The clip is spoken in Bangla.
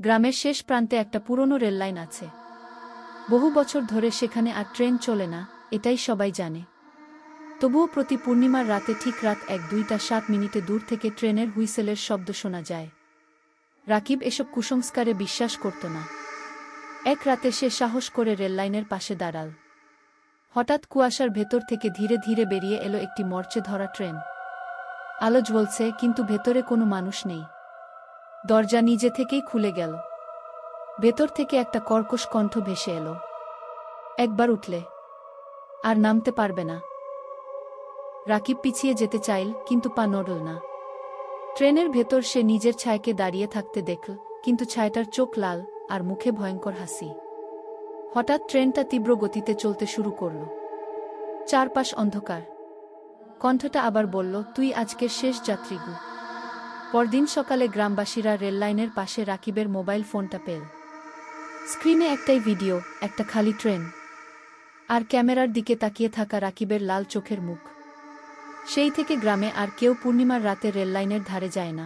গ্রামের শেষ প্রান্তে একটা পুরনো রেললাইন আছে। বহু বছর ধরে সেখানে আর ট্রেন চলে না, এটাই সবাই জানে। তবুও প্রতি পূর্ণিমার রাতে ঠিক রাত 1:02:07 দূর থেকে ট্রেনের হুইসেলের শব্দ শোনা যায়। রাকিব এসব কুসংস্কারে বিশ্বাস করত না। এক রাতে সে সাহস করে রেললাইনের পাশে দাঁড়াল। হঠাৎ কুয়াশার ভেতর থেকে ধীরে ধীরে বেরিয়ে এলো একটি মরচে ধরা ট্রেন। আলো জ্বলছে, কিন্তু ভেতরে কোনো মানুষ নেই। দরজা নিজে থেকেই খুলে গেল। ভেতর থেকে একটা কর্কশ কণ্ঠ ভেসে এলো, একবার উঠলে আর নামতে পারবে না। রাকিব পিছিয়ে যেতে চাইল, কিন্তু পা নড়ল না। ট্রেনের ভেতর সে নিজের ছায়াকে দাঁড়িয়ে থাকতে দেখল, কিন্তু ছায়াটার চোখ লাল আর মুখে ভয়ঙ্কর হাসি। হঠাৎ ট্রেনটা তীব্র গতিতে চলতে শুরু করল। চারপাশ অন্ধকার। কণ্ঠটা আবার বলল, তুই আজকের শেষ যাত্রী গু। পরদিন সকালে গ্রামবাসীরা রেললাইনের পাশে রাকিবের মোবাইল ফোনটা পেল। স্ক্রিনে একটাই ভিডিও, একটা খালি ট্রেন, আর ক্যামেরার দিকে তাকিয়ে থাকা রাকিবের লাল চোখের মুখ। সেই থেকে গ্রামে আর কেউ পূর্ণিমার রাতে রেললাইনের ধারে যায় না।